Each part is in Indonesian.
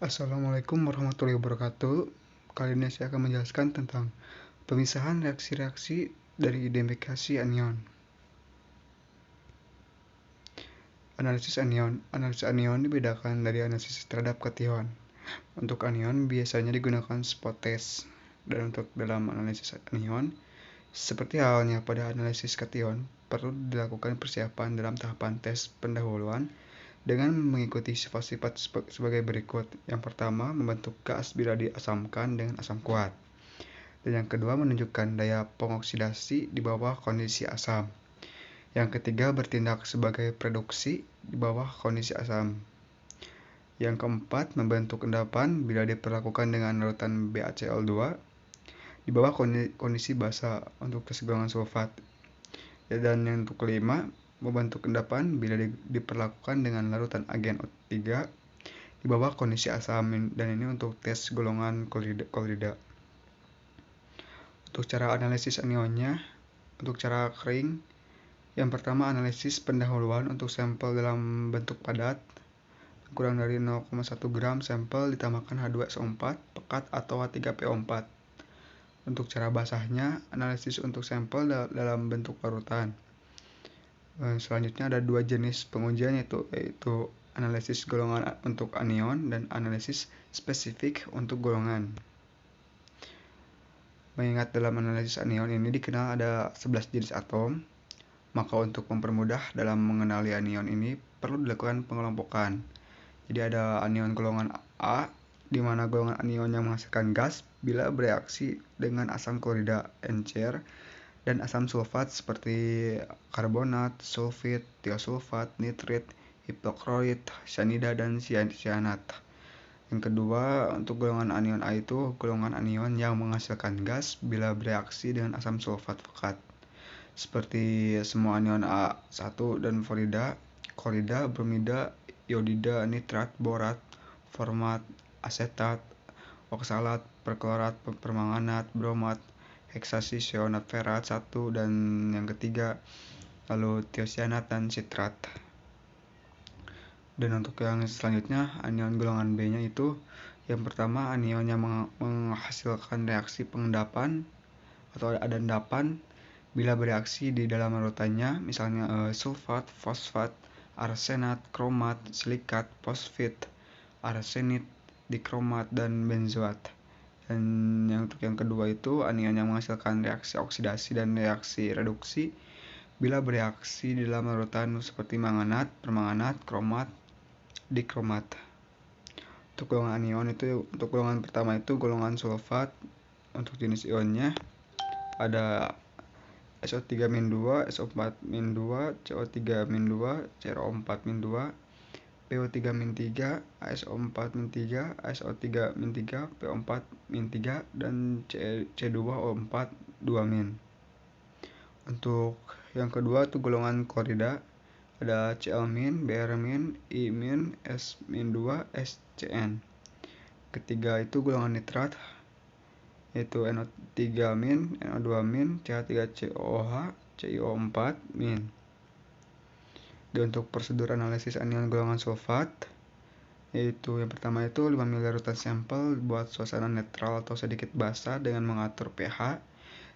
Assalamualaikum warahmatullahi wabarakatuh. Kali ini saya akan menjelaskan tentang pemisahan reaksi-reaksi dari identifikasi anion. Analisis anion dibedakan dari analisis terhadap kation. Untuk anion biasanya digunakan spot test, dan untuk dalam analisis anion, seperti halnya pada analisis kation, perlu dilakukan persiapan dalam tahapan tes pendahuluan dengan mengikuti sifat-sifat sebagai berikut. Yang pertama, membentuk gas bila diasamkan dengan asam kuat. Dan yang kedua, menunjukkan daya pengoksidasi di bawah kondisi asam. Yang ketiga, bertindak sebagai reduksi di bawah kondisi asam. Yang keempat, membentuk endapan bila diperlakukan dengan larutan BaCl2 di bawah kondisi basa untuk tes golongan sulfat. Dan yang untuk kelima, membentuk endapan bila diperlakukan dengan larutan agen O3 di bawah kondisi asam, dan ini untuk tes golongan klorida. Untuk cara analisis anionnya, untuk cara kering, yang pertama analisis pendahuluan untuk sampel dalam bentuk padat kurang dari 0,1 gram sampel ditambahkan H2SO4 pekat atau H3PO4. Untuk cara basahnya, analisis untuk sampel dalam bentuk larutan. Selanjutnya ada dua jenis pengujian, yaitu analisis golongan untuk anion dan analisis spesifik untuk golongan. Mengingat dalam analisis anion ini dikenal ada 11 jenis atom, maka untuk mempermudah dalam mengenali anion ini perlu dilakukan pengelompokan. Jadi ada anion golongan A, di mana golongan anion yang menghasilkan gas bila bereaksi dengan asam klorida NCr dan asam sulfat seperti karbonat, sulfit, tiosulfat, nitrit, hipoklorit, cyanida, dan cyanat. Yang kedua, untuk golongan anion A itu golongan anion yang menghasilkan gas bila bereaksi dengan asam sulfat pekat, seperti semua anion A1 dan klorida, bromida, iodida, nitrat, borat, format, asetat, oksalat, perklorat, permanganat, bromat, heksaisonat ferat 1, dan yang ketiga lalu tiocyanat dan sitrat. Dan untuk yang selanjutnya, anion golongan B-nya itu yang pertama, anion yang menghasilkan reaksi pengendapan atau ada endapan bila bereaksi di dalam larutannya, misalnya sulfat, fosfat, arsenat, kromat, silikat, fosfit, arsenit, dikromat, dan benzoat. Dan untuk yang kedua itu anion yang menghasilkan reaksi oksidasi dan reaksi reduksi bila bereaksi di dalam larutan seperti manganat, permanganat, kromat, dikromat. Untuk golongan anion itu, untuk golongan pertama itu golongan sulfat. Untuk jenis ionnya ada SO3-2, SO4-2, CO3-2, CrO4-2, PO3-3, ASO4-3, ASO3-3, PO4-3, dan C2O4 2-. Untuk yang kedua itu golongan klorida, ada Cl-, Br-, I-, S-2, SCN. Ketiga itu golongan nitrat, yaitu NO3-, NO2-, CH3COOH, CiO4-. Dan untuk prosedur analisis anion golongan sulfat, yaitu yang pertama itu 5 ml larutan sampel buat suasana netral atau sedikit basah dengan mengatur pH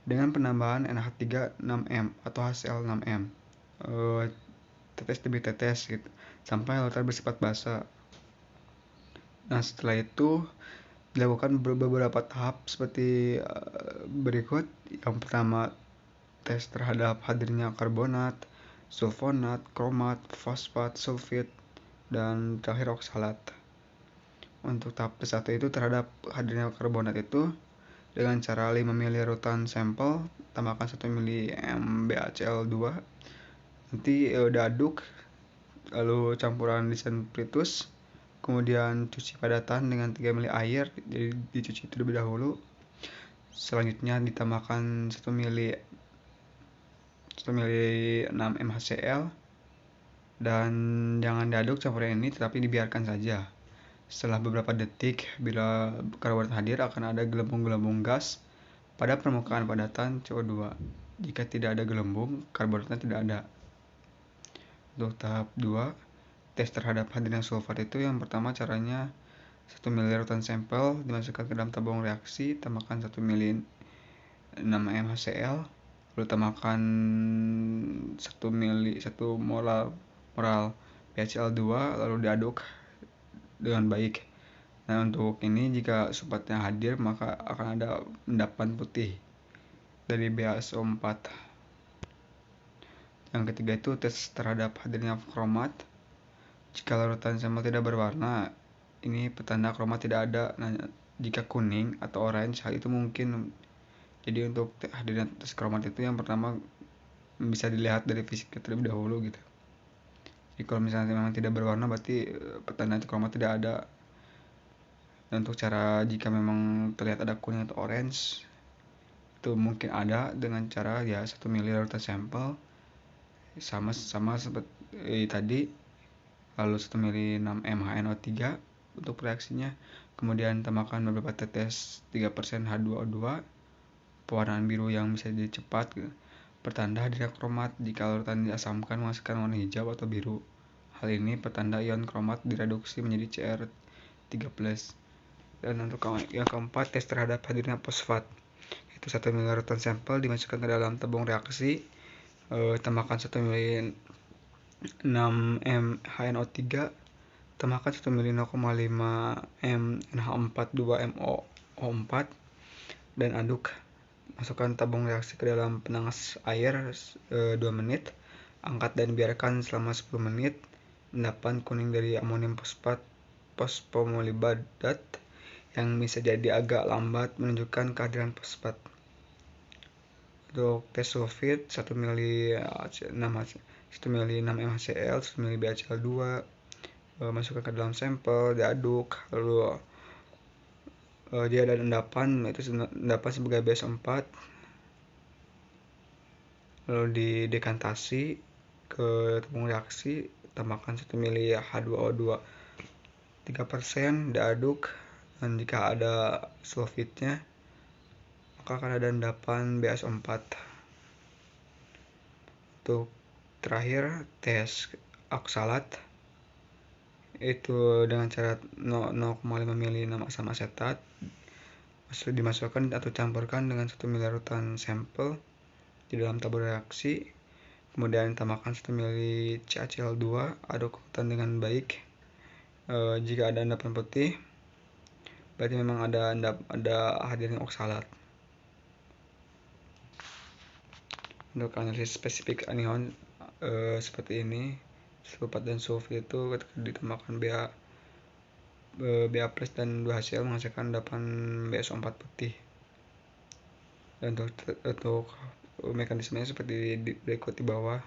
dengan penambahan NH3 6M atau HCl 6M, tetes demi tetes gitu, sampai larutan bersifat basah. Nah, setelah itu dilakukan beberapa tahap seperti berikut. Yang pertama, tes terhadap hadirnya karbonat, sulfonat, kromat, fosfat, sulfit, dan terakhir oksalat. Untuk tahap ke-1 itu terhadap hadirnya karbonat itu dengan cara 5 ml larutan sampel tambahkan 1 ml BaCl2, nanti diaduk, lalu campuran disentritus, kemudian cuci padatan dengan 3 ml air, jadi dicuci terlebih dahulu. Selanjutnya ditambahkan 1 ml 6M HCl, dan jangan diaduk campuran ini tetapi dibiarkan saja. Setelah beberapa detik, bila karbonat hadir akan ada gelembung-gelembung gas pada permukaan padatan CO2. Jika tidak ada gelembung, karbonatnya tidak ada. Untuk tahap 2, tes terhadap hadirnya sulfat itu yang pertama caranya 1 ml larutan sampel dimasukkan ke dalam tabung reaksi, tambahkan 1 ml 6 HCl, lalu tambahkan 1 molar BHCl2, lalu diaduk dengan baik. Nah, untuk ini jika sulfatnya hadir maka akan ada endapan putih dari BaSO4. Yang ketiga itu tes terhadap hadirnya kromat. Jika larutan sampel tidak berwarna, ini petanda kromat tidak ada. Nah, jika kuning atau orange, hal itu mungkin. Jadi untuk hadirnya tes kromat itu yang pertama bisa dilihat dari fisiknya terlebih dahulu gitu. Jadi kalau misalnya memang tidak berwarna berarti petanda kromat tidak ada. Dan untuk cara jika memang terlihat ada kuning atau orange, itu mungkin ada dengan cara ya 1 ml larutan sampel sama seperti tadi, lalu 1 ml 6 MHNO3 untuk reaksinya, kemudian tambahkan beberapa tetes 3% H2O2, pewarnaan biru yang bisa jadi cepat pertanda hadirnya kromat. Jika larutan diasamkan menghasilkan warna hijau atau biru, hal ini pertanda ion kromat direduksi menjadi Cr3+. Dan untuk yang keempat, tes terhadap hadirnya fosfat. Itu 1 ml larutan sampel dimasukkan ke dalam tabung reaksi, tambahkan 1 ml 6 MHNO3, tambahkan 1 ml 0,5 MnH4 2MoO4 dan aduk. Masukkan tabung reaksi ke dalam penanas air 2 menit, angkat dan biarkan selama 10 menit. Endapan kuning dari amonium fosfat fosfomolibadat yang bisa jadi agak lambat menunjukkan kehadiran fosfat. Untuk tes sulfit 1 ml 6 MHCl, 1 ml BHCl2, masukkan ke dalam sampel, diaduk, lalu dia ada endapan, itu endapan sebagai BaSO4, lalu didekantasi ke tabung reaksi, tambahkan 1 ml H2O2 3%, diaduk, dan jika ada sulfitnya maka akan ada endapan BaSO4. Untuk terakhir tes oksalat, itu dengan cara 0,5 ml 6 asam asetat dimasukkan atau campurkan dengan 1 ml larutan sampel di dalam tabung reaksi, kemudian tambahkan 1 ml CaCl2, aduk urutan dengan baik. Jika ada endapan putih berarti memang ada hadirnya oksalat. Untuk analisis spesifik anion seperti ini, sulfat dan sulfit itu ketika ditambahkan Ba plus dan 2HCl menghasilkan endapan BaSO4 putih. Dan untuk mekanismenya seperti berikut di bawah.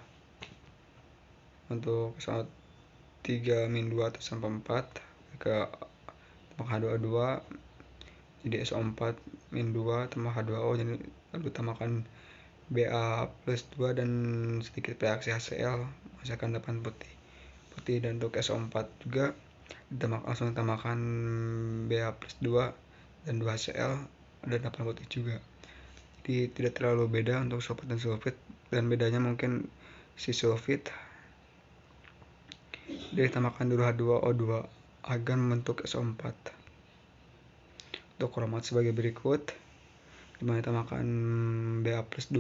Untuk pesawat 3-2 atau sampai 4 ke H2O2 jadi SO4-2 tambah H2O, jadi lalu tambahkan Ba+2 dan sedikit reaksi HCl menghasilkan endapan putih. Dan untuk SO4 juga langsung tambahkan Ba+2 dan 2HCl, ada endapan putih juga. Jadi tidak terlalu beda untuk sulfat dan sulfit, dan bedanya mungkin si sulfit ditambahkan dulu H2O2 agar membentuk SO4. Untuk kromat sebagai berikut, dimana ditambahkan Ba+2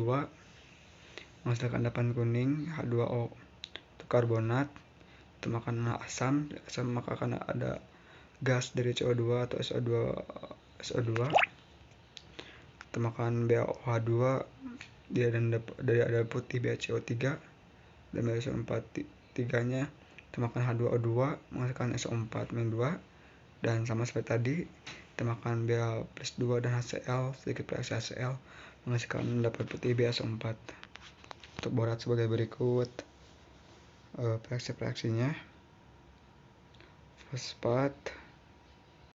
menghasilkan endapan kuning H2O. Untuk karbonat tambahkan asam maka akan ada gas dari CO2 atau SO2. Tambahkan BaOH2, dia dari ada putih BaCO3 dan BaSO4 tiganya, tambahkan H2O2 menghasilkan SO4-2, dan sama seperti tadi tambahkan Ba+2 dan HCl, sedikit reaksi HCl menghasilkan endapan putih BaSO4. Untuk borat sebagai berikut, reaksi-reaksinya: fosfat